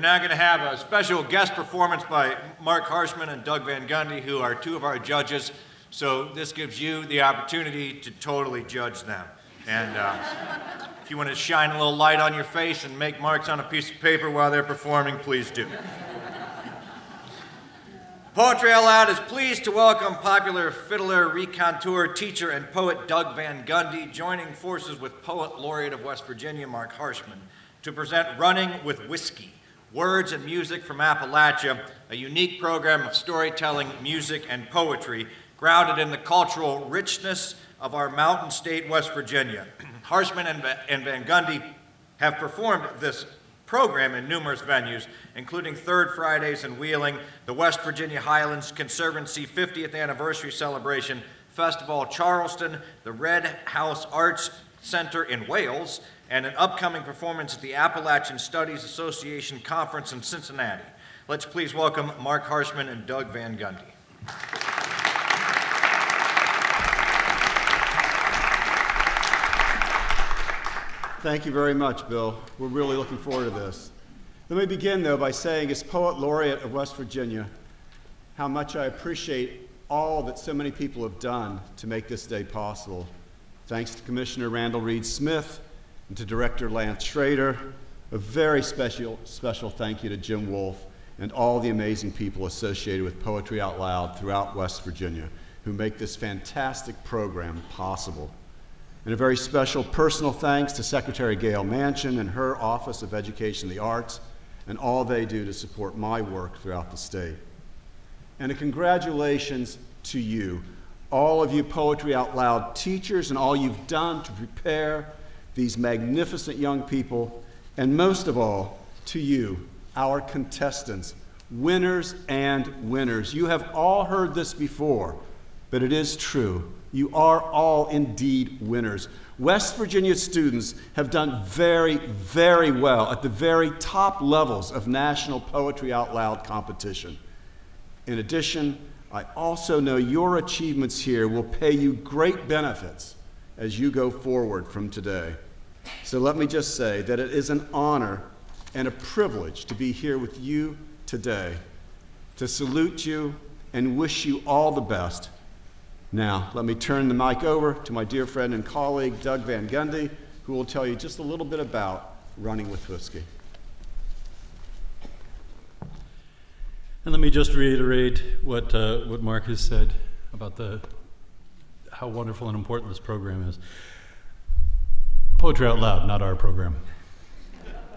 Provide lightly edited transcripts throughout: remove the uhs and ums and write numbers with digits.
We're now going to have a special guest performance by Mark Harshman and Doug Van Gundy, who are two of our judges. So this gives you the opportunity to totally judge them. And if you want to shine a little light on your face and make marks on a piece of paper while they're performing, please do. Poetry Out Loud is pleased to welcome popular fiddler, raconteur, teacher, and poet Doug Van Gundy, joining forces with Poet Laureate of West Virginia, Mark Harshman, to present Running with Whiskey, Words and Music from Appalachia, a unique program of storytelling, music, and poetry grounded in the cultural richness of our mountain state, West Virginia. Harshman and Van Gundy have performed this program in numerous venues, including Third Fridays in Wheeling, the West Virginia Highlands Conservancy 50th Anniversary Celebration, Festival Charleston, the Red House Arts Center in Wales, and an upcoming performance at the Appalachian Studies Association Conference in Cincinnati. Let's please welcome Mark Harshman and Doug Van Gundy. Thank you very much, Bill. We're really looking forward to this. Let me begin, though, by saying, as Poet Laureate of West Virginia, how much I appreciate all that so many people have done to make this day possible. Thanks to Commissioner Randall Reed Smith and to Director Lance Schrader. A very special thank you to Jim Wolfe and all the amazing people associated with Poetry Out Loud throughout West Virginia who make this fantastic program possible. And a very special personal thanks to Secretary Gail Manchin and her Office of Education and the Arts and all they do to support my work throughout the state. And a congratulations to you, all of you Poetry Out Loud teachers, and all you've done to prepare these magnificent young people, and most of all, to you, our contestants, winners and winners. You have all heard this before, but it is true. You are all indeed winners. West Virginia students have done very, very well at the very top levels of National Poetry Out Loud competition. In addition, I also know your achievements here will pay you great benefits as you go forward from today. So let me just say that it is an honor and a privilege to be here with you today, to salute you and wish you all the best. Now, let me turn the mic over to my dear friend and colleague, Doug Van Gundy, who will tell you just a little bit about Running with Whiskey. And let me just reiterate what Mark has said about how wonderful and important this program is. Poetry Out Loud, not our program,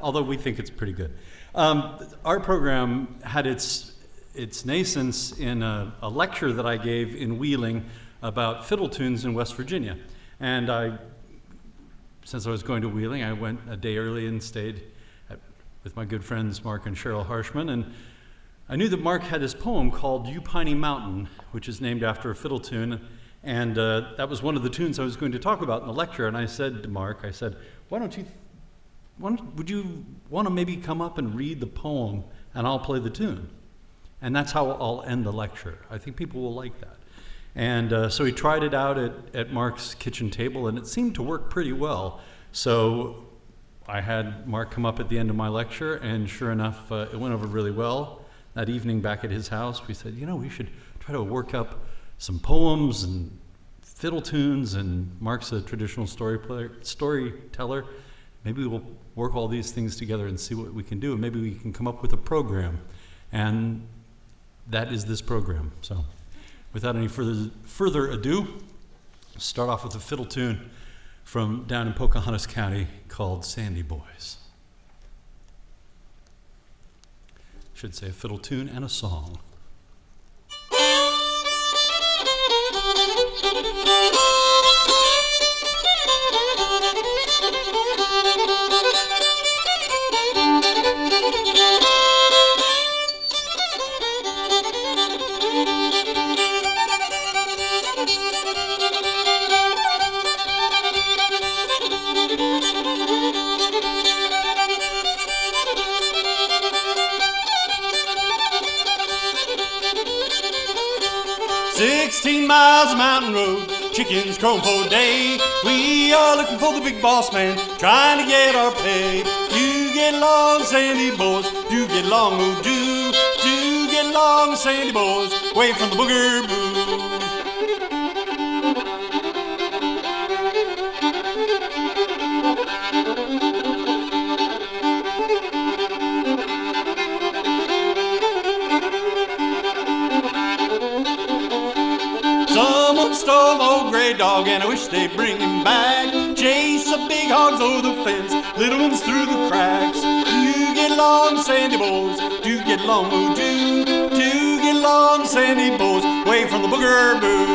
although we think it's pretty good. Our program had its nascence in a lecture that I gave in Wheeling about fiddle tunes in West Virginia. And since I was going to Wheeling, I went a day early and stayed with my good friends Mark and Cheryl Harshman. And I knew that Mark had his poem called You Piney Mountain, which is named after a fiddle tune. And that was one of the tunes I was going to talk about in the lecture. And I said to Mark, would you want to maybe come up and read the poem and I'll play the tune? And that's how I'll end the lecture. I think people will like that. And so he tried it out at Mark's kitchen table, and it seemed to work pretty well. So I had Mark come up at the end of my lecture, and sure enough, it went over really well. That evening back at his house, we said, we should try to work up some poems and fiddle tunes, and Mark's a traditional storyteller. Maybe we'll work all these things together and see what we can do, and maybe we can come up with a program. And that is this program. So without any further ado, start off with a fiddle tune from down in Pocahontas County called Sandy Boys. Should say a fiddle tune and a song. Miles of mountain road, chickens crow for day. We are looking for the big boss man, trying to get our pay. You Do get long, sandy boys, do get long, oh do get long, sandy boys, away from the booger-boo. Someone stole old gray dog and I wish they'd bring him back. Chase the big hogs over the fence, little ones through the cracks. Do get long, sandy boys, do get long, oh do get long, sandy boys, away from the booger-boo.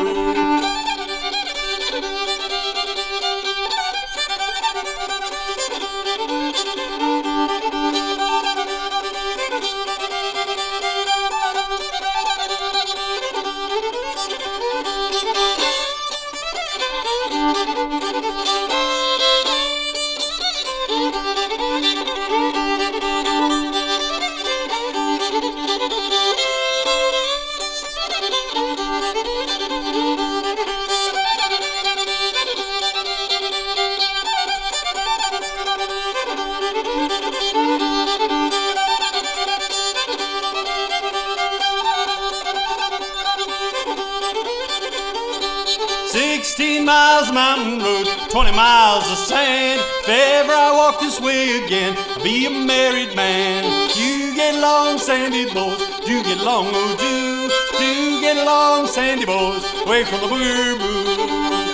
Miles of mountain road, 20 miles of sand. If ever I walk this way again, I'll be a married man. You get long, sandy boys, do get long, oh do get long, sandy boys, away from the booger-boo.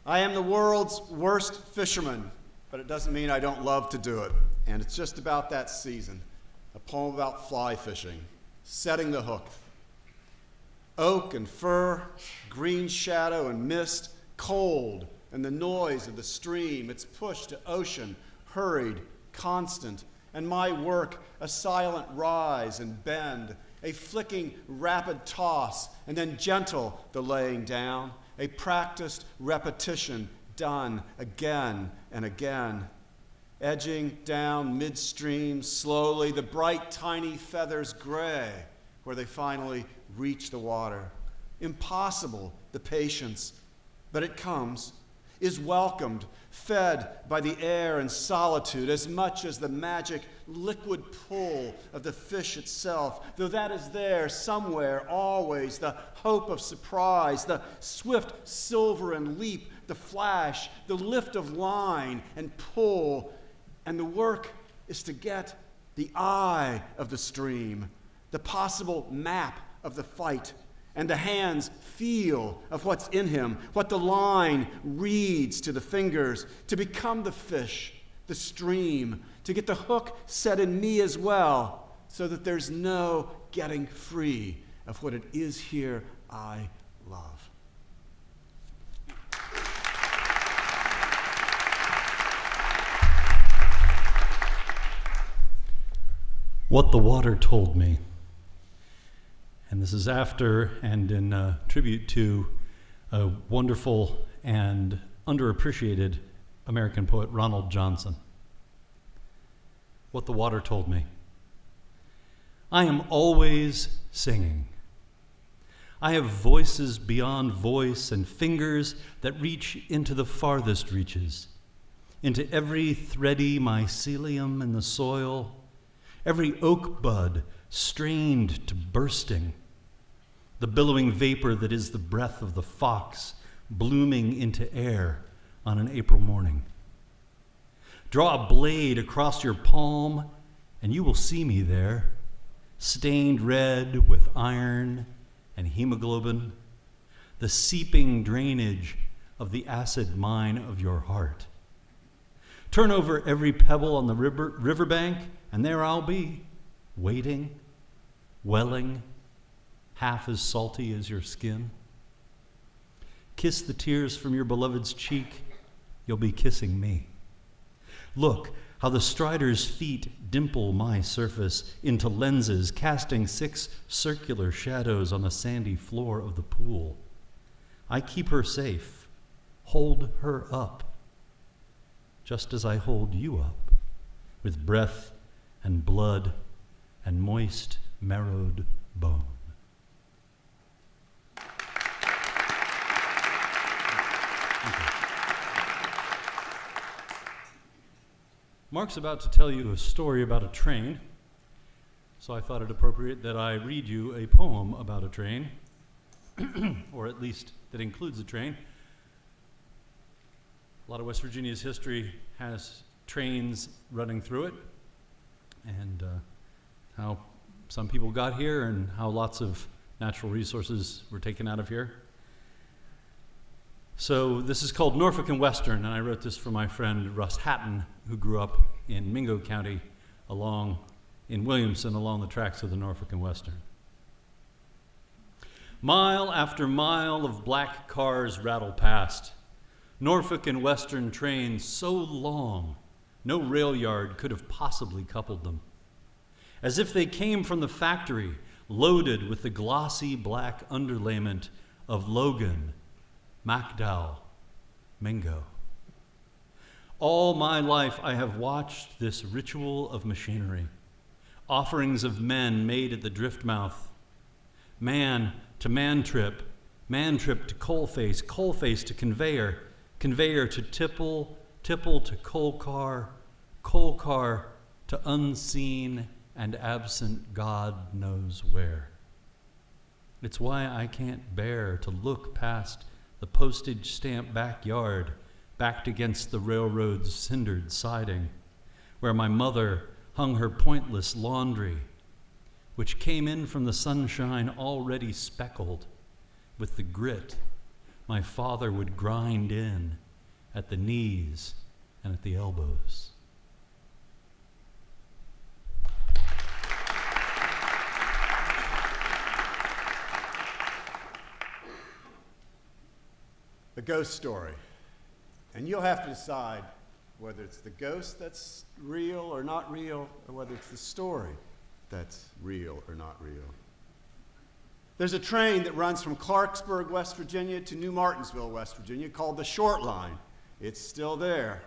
I am the world's worst fisherman, but it doesn't mean I don't love to do it. And it's just about that season. A poem about fly fishing, setting the hook. Oak and fir, green shadow and mist, cold, and the noise of the stream, its push to ocean, hurried, constant, and my work, a silent rise and bend, a flicking rapid toss, and then gentle the laying down, a practiced repetition done again and again. Edging down midstream slowly, the bright tiny feathers gray where they finally reach the water. Impossible, the patience, but it comes, is welcomed, fed by the air and solitude as much as the magic liquid pull of the fish itself, though that is there somewhere always, the hope of surprise, the swift silver and leap, the flash, the lift of line and pull, and the work is to get the eye of the stream, the possible map of the fight, and the hands feel of what's in him, what the line reads to the fingers, to become the fish, the stream, to get the hook set in me as well, so that there's no getting free of what it is here I love. What the Water Told Me. And this is after and in tribute to a wonderful and underappreciated American poet, Ronald Johnson. What the Water Told Me. I am always singing. I have voices beyond voice and fingers that reach into the farthest reaches, into every thready mycelium in the soil, every oak bud strained to bursting, the billowing vapor that is the breath of the fox blooming into air on an April morning. Draw a blade across your palm, and you will see me there, stained red with iron and hemoglobin, the seeping drainage of the acid mine of your heart. Turn over every pebble on the riverbank, and there I'll be, waiting, welling, half as salty as your skin. Kiss the tears from your beloved's cheek, you'll be kissing me. Look, how the strider's feet dimple my surface into lenses, casting 6 circular shadows on the sandy floor of the pool. I keep her safe, hold her up, just as I hold you up, with breath and blood and moist, marrowed bone. Mark's about to tell you a story about a train, so I thought it appropriate that I read you a poem about a train, or at least that includes a train. A lot of West Virginia's history has trains running through it, and how some people got here and how lots of natural resources were taken out of here. So this is called Norfolk and Western, and I wrote this for my friend Russ Hatton, who grew up in Mingo County in Williamson along the tracks of the Norfolk and Western. Mile after mile of black cars rattle past. Norfolk and Western trains so long, no rail yard could have possibly coupled them. As if they came from the factory, loaded with the glossy black underlayment of Logan, MacDowell, Mingo. All my life I have watched this ritual of machinery, offerings of men made at the drift mouth, man to man trip to coalface, coalface to conveyor, conveyor to tipple, tipple to coal car to unseen and absent God knows where. It's why I can't bear to look past the postage stamp backyard, backed against the railroad's cindered siding, where my mother hung her pointless laundry, which came in from the sunshine already speckled with the grit my father would grind in at the knees and at the elbows. The ghost story. And you'll have to decide whether it's the ghost that's real or not real, or whether it's the story that's real or not real. There's a train that runs from Clarksburg, West Virginia to New Martinsville, West Virginia, called the Short Line. It's still there.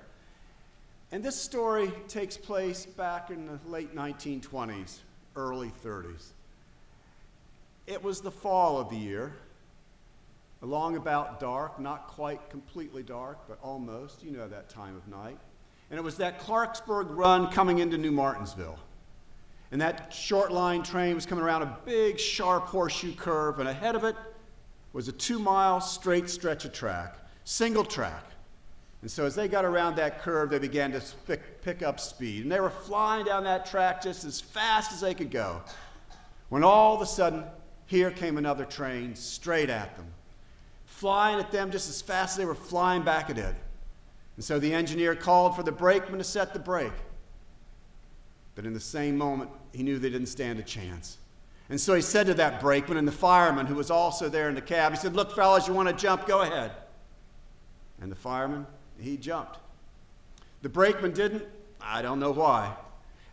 And this story takes place back in the late 1920s, early 30s. It was the fall of the year. Along about dark, not quite completely dark, but almost, you know that time of night. And it was that Clarksburg run coming into New Martinsville. And that short line train was coming around a big, sharp horseshoe curve, and ahead of it was a 2-mile straight stretch of track, single track. And so as they got around that curve, they began to pick up speed. And they were flying down that track just as fast as they could go, when all of a sudden, here came another train straight at them, flying at them just as fast as they were flying back at it. And so the engineer called for the brakeman to set the brake. But in the same moment, he knew they didn't stand a chance. And so he said to that brakeman and the fireman who was also there in the cab, he said, "Look, fellas, you want to jump? Go ahead." And the fireman, he jumped. The brakeman didn't. I don't know why.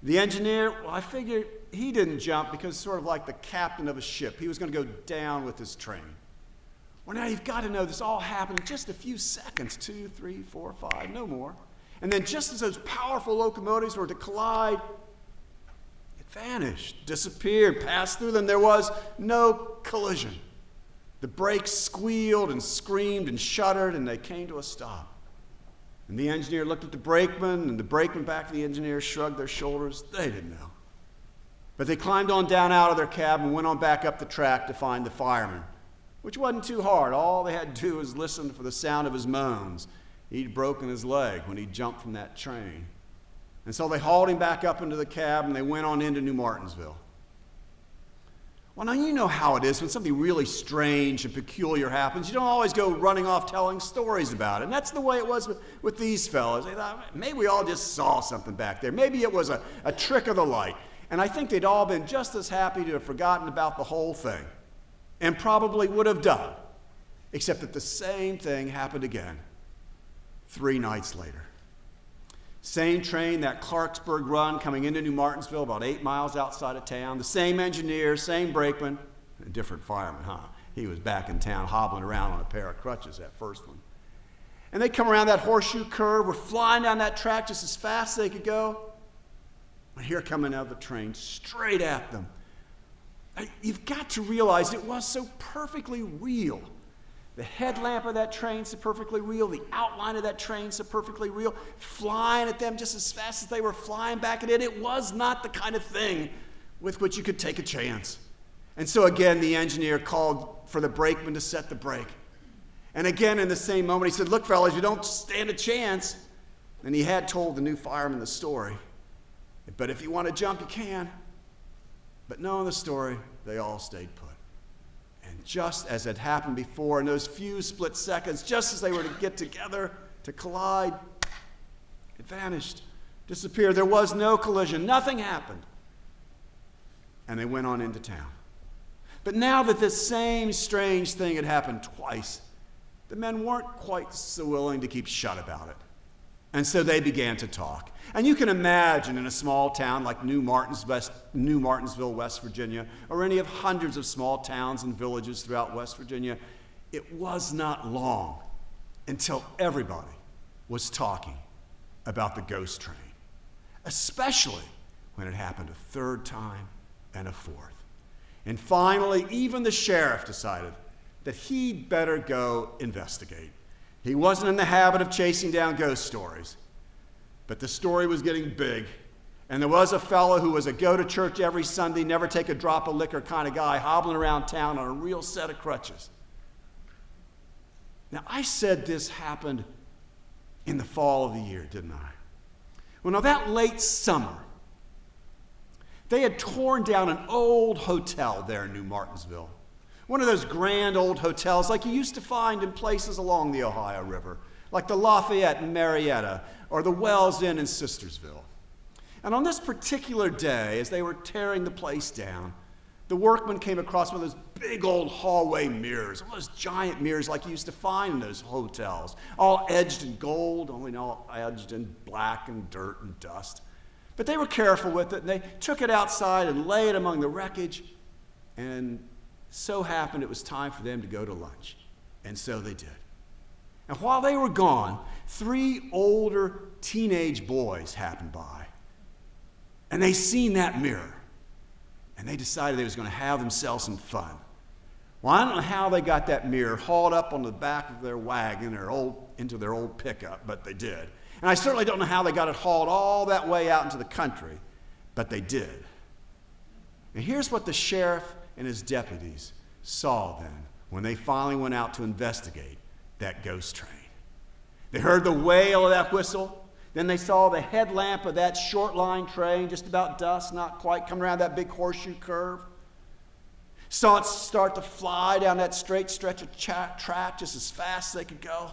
The engineer, well, I figured he didn't jump because sort of like the captain of a ship. He was going to go down with his train. Well, now you've got to know this all happened in just a few seconds, 2, 3, 4, 5, no more. And then just as those powerful locomotives were to collide, it vanished, disappeared, passed through them. There was no collision. The brakes squealed and screamed and shuddered, and they came to a stop. And the engineer looked at the brakeman, and the brakeman back to the engineer shrugged their shoulders. They didn't know. But they climbed on down out of their cab and went on back up the track to find the fireman, which wasn't too hard. All they had to do was listen for the sound of his moans. He'd broken his leg when he jumped from that train. And so they hauled him back up into the cab, and they went on into New Martinsville. Well, now you know how it is when something really strange and peculiar happens. You don't always go running off telling stories about it. And that's the way it was with these fellas. They thought, maybe we all just saw something back there. Maybe it was a trick of the light. And I think they'd all been just as happy to have forgotten about the whole thing, and probably would have done, except that the same thing happened again 3 nights later. Same train, that Clarksburg run coming into New Martinsville, about 8 miles outside of town. The same engineer, same brakeman, a different fireman, huh? He was back in town hobbling around on a pair of crutches, that first one. And they come around that horseshoe curve. We're flying down that track just as fast as they could go. And here coming out of the train, straight at them. You've got to realize it was so perfectly real. The headlamp of that train so perfectly real. The outline of that train so perfectly real. Flying at them just as fast as they were flying back at it. It was not the kind of thing with which you could take a chance. And so again, the engineer called for the brakeman to set the brake. And again, in the same moment, he said, "Look, fellas, you don't stand a chance." And he had told the new fireman the story. "But if you want to jump, you can." But knowing the story, they all stayed put. And just as had happened before, in those few split seconds, just as they were to get together, to collide, it vanished, disappeared. There was no collision. Nothing happened. And they went on into town. But now that this same strange thing had happened twice, the men weren't quite so willing to keep shut about it. And so they began to talk. And you can imagine in a small town like New Martinsville, West Virginia, or any of hundreds of small towns and villages throughout West Virginia, it was not long until everybody was talking about the ghost train, especially when it happened a third time and a fourth. And finally, even the sheriff decided that he'd better go investigate. He wasn't in the habit of chasing down ghost stories, but the story was getting big, and there was a fellow who was a go-to-church every Sunday, never take a drop of liquor kind of guy, hobbling around town on a real set of crutches. Now, I said this happened in the fall of the year, didn't I? Well, now that late summer, they had torn down an old hotel there in New Martinsville. One of those grand old hotels like you used to find in places along the Ohio River, like the Lafayette in Marietta or the Wells Inn in Sistersville. And on this particular day, as they were tearing the place down, the workmen came across one of those big old hallway mirrors, one of those giant mirrors like you used to find in those hotels, all edged in gold, only all edged in black and dirt and dust. But they were careful with it, and they took it outside and lay it among the wreckage, and so happened it was time for them to go to lunch. And so they did. And while they were gone, 3 older teenage boys happened by. And they seen that mirror. And they decided they was going to have themselves some fun. Well, I don't know how they got that mirror hauled up on the back of their wagon or into their old pickup, but they did. And I certainly don't know how they got it hauled all that way out into the country, but they did. And here's what the sheriff and his deputies saw then when they finally went out to investigate that ghost train. They heard the wail of that whistle. Then they saw the headlamp of that short line train, just about dusk, not quite, coming around that big horseshoe curve. Saw it start to fly down that straight stretch of track just as fast as they could go.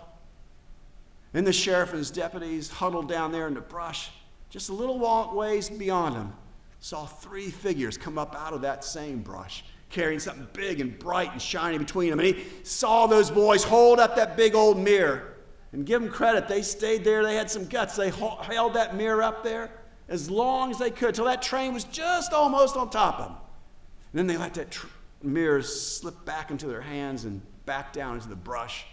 Then the sheriff and his deputies huddled down there in the brush, just a little ways beyond them, saw 3 figures come up out of that same brush, carrying something big and bright and shiny between them. And he saw those boys hold up that big old mirror. And give them credit, they stayed there, they had some guts. They held that mirror up there as long as they could, till that train was just almost on top of them. And then they let that mirror slip back into their hands and back down into the brush.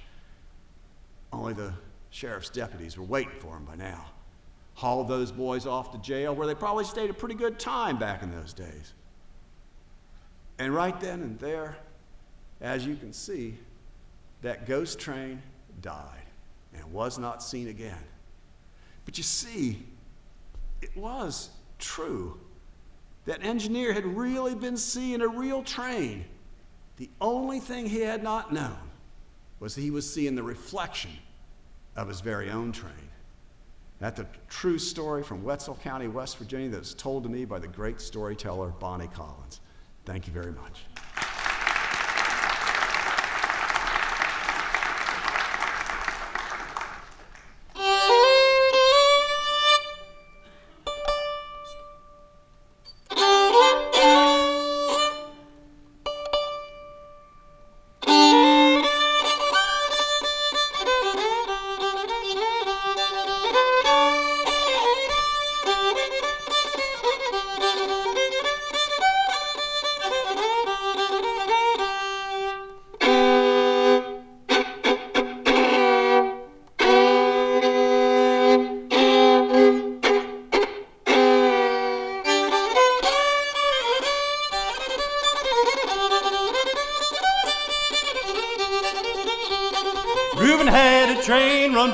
Only the sheriff's deputies were waiting for them by now. Hauled those boys off to jail, where they probably stayed a pretty good time back in those days. And right then and there, as you can see, that ghost train died and was not seen again. But you see, it was true. That engineer had really been seeing a real train. The only thing he had not known was he was seeing the reflection of his very own train. That's a true story from Wetzel County, West Virginia, that was told to me by the great storyteller Bonnie Collins. Thank you very much.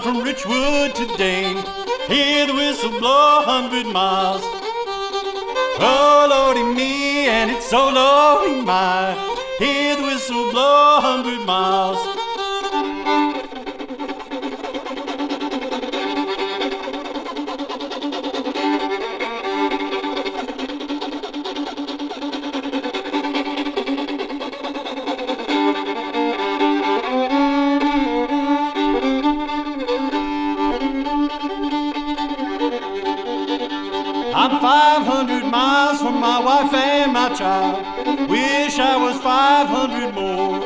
from Richwood to Dane. Hear the whistle blow 100 miles. Oh, Lordy me, and it's so Lordy my. Hear the whistle blow 100 miles. I'm 500 miles from my wife and my child. Wish I was 500 more.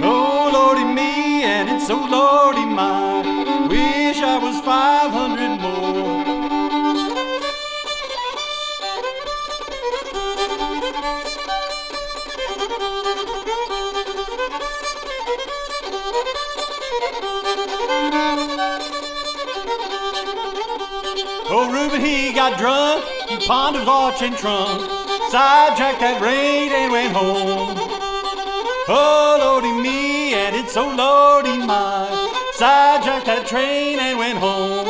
Oh, Lordy me, and it's so Lordy my. Wish I was 500 more. Oh, Reuben, he got drunk, he pawned his watch and trunk, sidetracked that raid and went home. Oh, Lordy me, and it's so Lordy my, sidetracked that train and went home.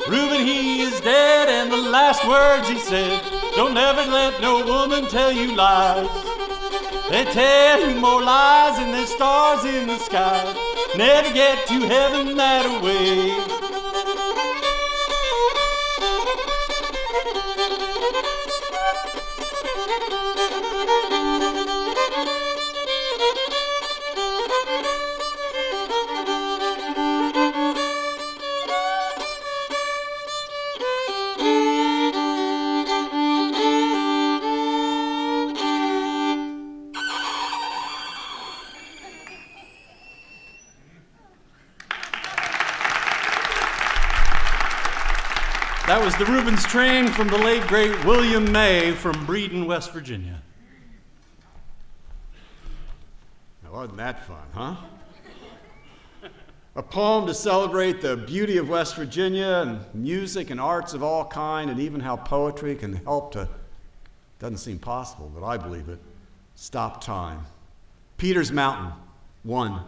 Reuben, he is dead, and the last words he said, don't ever let no woman tell you lies. They tell you more lies than there's stars in the sky. Never get to heaven that way. That was the Reuben's Train from the late, great William May from Breeden, West Virginia. Now, wasn't that fun, huh? A poem to celebrate the beauty of West Virginia and music and arts of all kind, and even how poetry can help to, doesn't seem possible, but I believe it, stop time. Peter's Mountain, 1.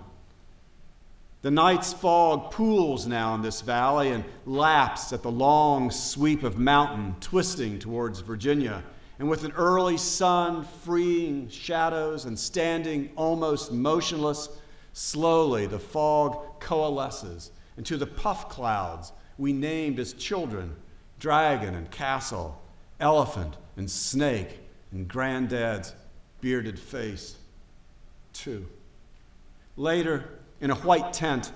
The night's fog pools now in this valley and laps at the long sweep of mountain twisting towards Virginia. And with an early sun freeing shadows and standing almost motionless, slowly the fog coalesces into the puff clouds we named as children, dragon and castle, elephant and snake, and granddad's bearded face, 2. Later, in a white tent,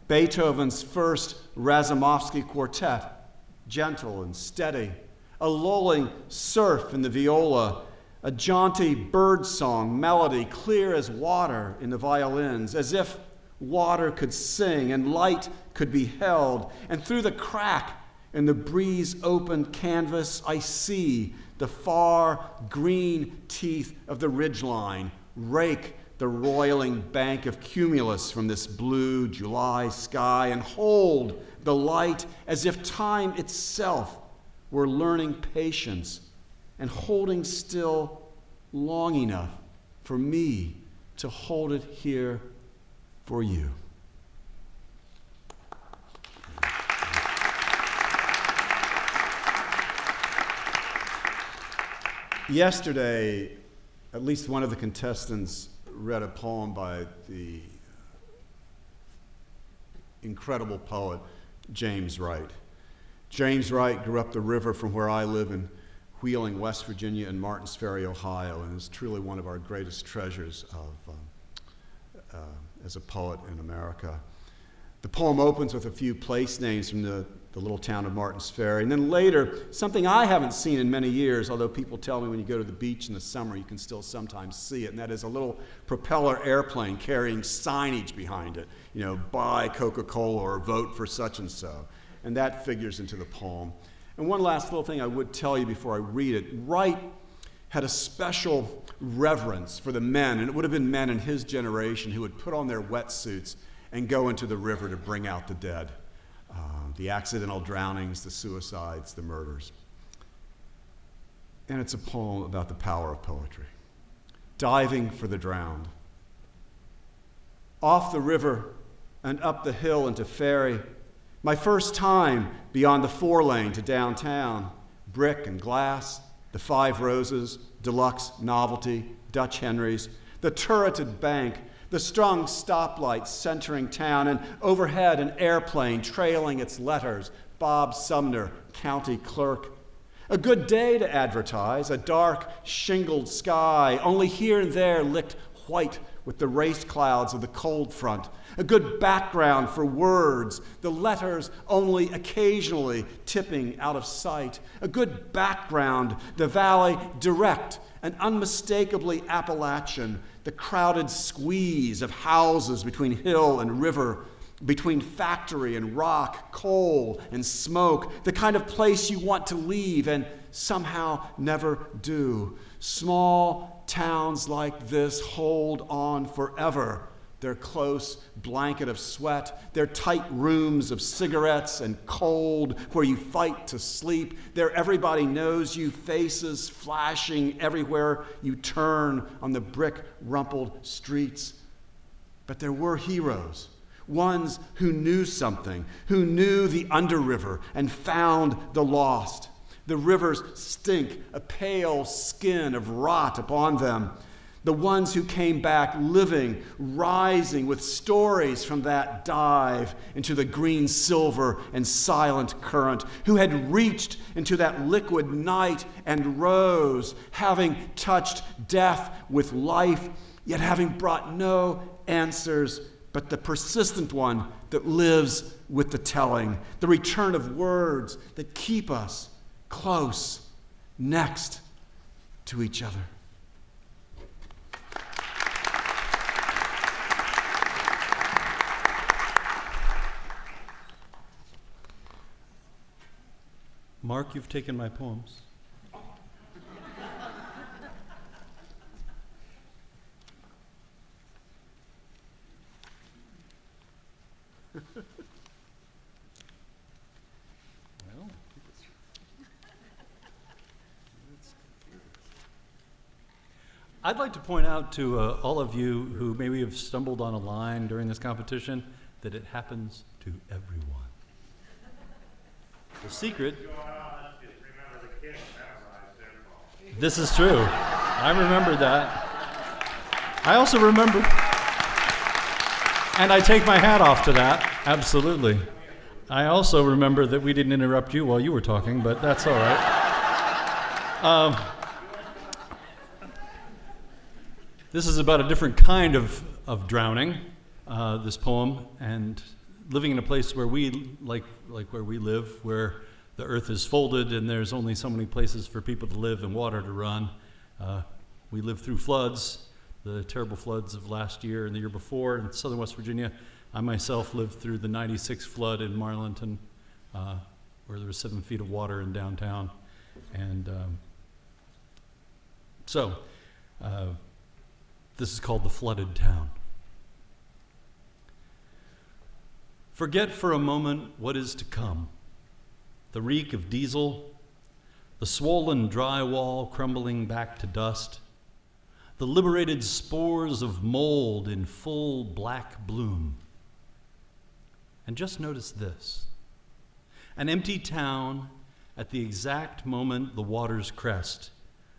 Beethoven's first Razumovsky quartet, gentle and steady, a lulling surf in the viola, a jaunty birdsong melody clear as water in the violins, as if water could sing and light could be held, and through the crack in the breeze-opened canvas, I see the far green teeth of the ridgeline rake the roiling bank of cumulus from this blue July sky and hold the light as if time itself were learning patience and holding still long enough for me to hold it here for you. Yesterday, at least one of the contestants read a poem by the incredible poet James Wright. James Wright grew up the river from where I live in Wheeling, West Virginia, and Martins Ferry, Ohio, and is truly one of our greatest treasures as a poet in America. The poem opens with a few place names from the little town of Martins Ferry. And then later, something I haven't seen in many years, although people tell me when you go to the beach in the summer, you can still sometimes see it, and that is a little propeller airplane carrying signage behind it, buy Coca-Cola or vote for such and so. And that figures into the poem. And one last little thing I would tell you before I read it. Wright had a special reverence for the men, and it would have been men in his generation who would put on their wetsuits and go into the river to bring out the dead, the accidental drownings, the suicides, the murders. And it's a poem about the power of poetry. Diving for the drowned. Off the river and up the hill into Ferry, my first time beyond the 4-lane to downtown, brick and glass, the 5 Roses, Deluxe, Novelty, Dutch Henry's, the turreted bank, the strung stoplights centering town, and overhead an airplane trailing its letters, Bob Sumner, county clerk. A good day to advertise, a dark, shingled sky, only here and there licked white with the race clouds of the cold front. A good background for words, the letters only occasionally tipping out of sight. A good background, the valley direct and unmistakably Appalachian, the crowded squeeze of houses between hill and river, between factory and rock, coal and smoke, the kind of place you want to leave and somehow never do. Small towns like this hold on forever. Their close blanket of sweat, their tight rooms of cigarettes and cold where you fight to sleep, their everybody knows you faces flashing everywhere you turn on the brick-rumpled streets. But there were heroes, ones who knew something, who knew the underriver and found the lost. The rivers stink, a pale skin of rot upon them. The ones who came back living, rising with stories from that dive into the green silver and silent current, who had reached into that liquid night and rose, having touched death with life, yet having brought no answers but the persistent one that lives with the telling, the return of words that keep us close, next to each other. Mark, you've taken my poems. Well, I'd like to point out to all of you who maybe have stumbled on a line during this competition that it happens to everyone. The secret. This is true. I remember that. I also remember, and I take my hat off to that, absolutely. I also remember that we didn't interrupt you while you were talking, but that's all right. This is about a different kind of drowning, this poem, and living in a place where we, like where we live, where the earth is folded and there's only so many places for people to live and water to run. We lived through floods, the terrible floods of last year and the year before in southern West Virginia. I myself lived through the 96 flood in Marlinton, where there was 7 feet of water in downtown. And so this is called The Flooded Town. Forget for a moment what is to come. The reek of diesel, the swollen drywall crumbling back to dust, the liberated spores of mold in full black bloom. And just notice this: an empty town at the exact moment the waters crest,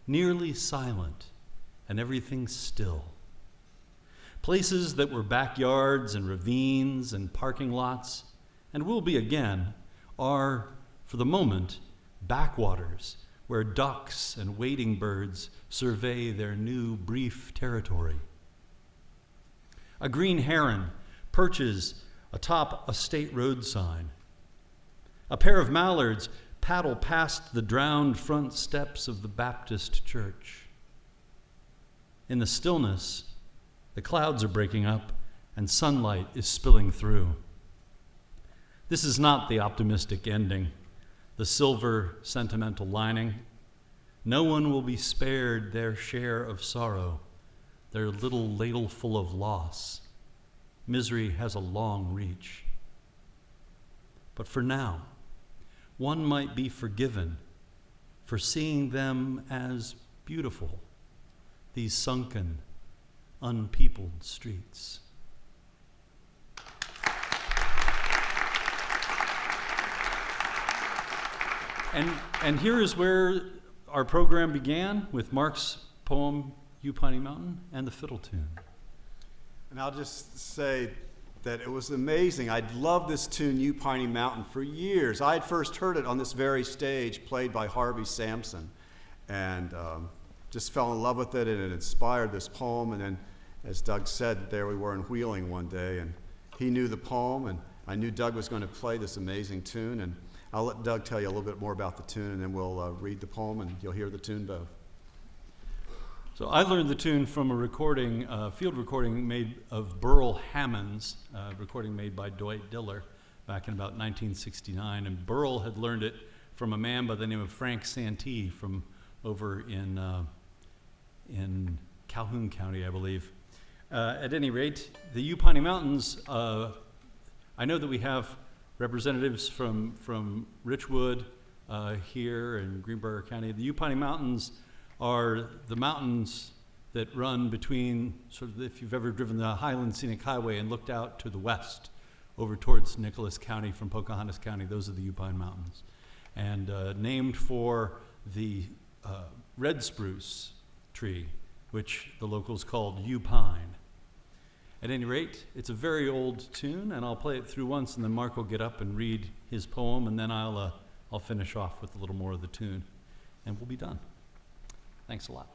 nearly silent and everything still. Places that were backyards and ravines and parking lots, and will be again, are, for the moment, backwaters where ducks and wading birds survey their new brief territory. A green heron perches atop a state road sign. A pair of mallards paddle past the drowned front steps of the Baptist church. In the stillness, the clouds are breaking up and sunlight is spilling through. This is not the optimistic ending, the silver sentimental lining. No one will be spared their share of sorrow, their little ladleful of loss. misery has a long reach. But for now, one might be forgiven for seeing them as beautiful, these sunken, unpeopled streets. And here is where our program began, with Mark's poem, You Piney Mountain, and the fiddle tune. And I'll just say that it was amazing. I'd loved this tune, You Piney Mountain, for years. I had first heard it on this very stage, played by Harvey Sampson, and just fell in love with it, and it inspired this poem. And then, as Doug said, there we were in Wheeling one day, and he knew the poem, and I knew Doug was going to play this amazing tune. And I'll let Doug tell you a little bit more about the tune, and then we'll read the poem, and you'll hear the tune both. So I learned the tune from a recording, field recording made of Burl Hammond's, recording made by Dwight Diller back in about 1969. And Burl had learned it from a man by the name of Frank Santee from over in Calhoun County, I believe. At any rate, the You Piney Mountains, I know that we have representatives from Richwood here in Greenbrier County. The You Piney Mountains are the mountains that run between, sort of, if you've ever driven the Highland Scenic Highway and looked out to the west over towards Nicholas County from Pocahontas County, those are the You Pine Mountains. And named for the red spruce tree, which the locals called You Pine. At any rate, it's a very old tune, and I'll play it through once, and then Mark will get up and read his poem, and then I'll finish off with a little more of the tune, and we'll be done. Thanks a lot.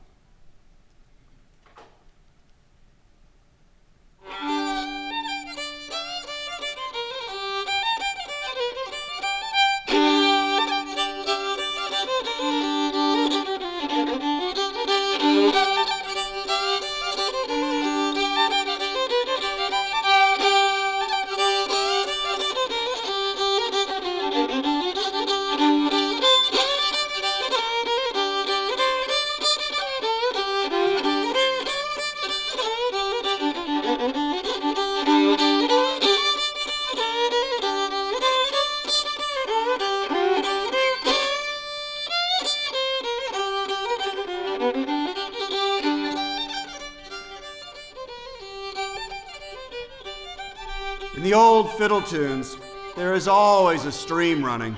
In the old fiddle tunes, there is always a stream running,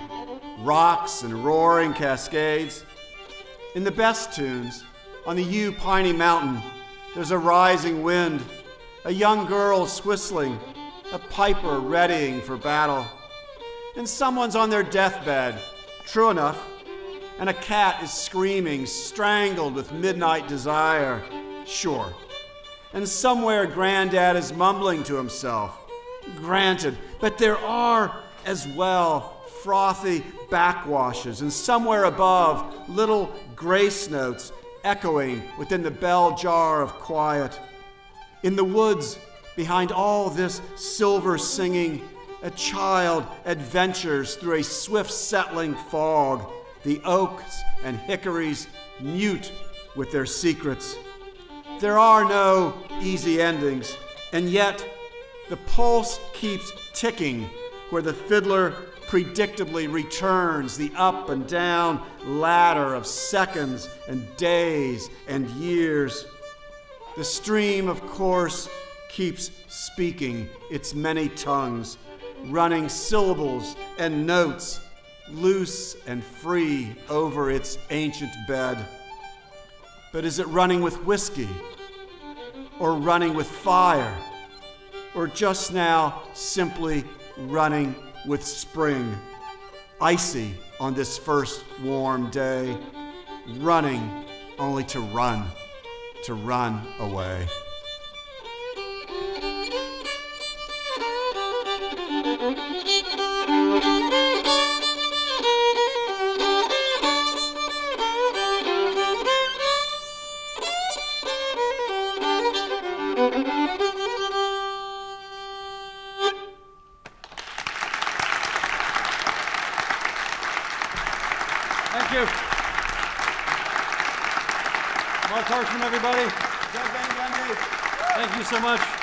rocks and roaring cascades. In the best tunes, on the You Piney Mountain, there's a rising wind, a young girl whistling, a piper readying for battle. And someone's on their deathbed, true enough, and a cat is screaming, strangled with midnight desire, sure. And somewhere Granddad is mumbling to himself, granted, but there are as well frothy backwashes, and somewhere above, little grace notes echoing within the bell jar of quiet. In the woods, behind all this silver singing, a child adventures through a swift settling fog, the oaks and hickories mute with their secrets. There are no easy endings, and yet the pulse keeps ticking where the fiddler predictably returns the up and down ladder of seconds and days and years. The stream, of course, keeps speaking its many tongues, running syllables and notes, loose and free over its ancient bed. But is it running with whiskey, or running with fire, or just now simply running with spring, icy on this first warm day, running only to run away? Thank you. Mark Harshman, everybody. Doug Van Gundy. Thank you so much.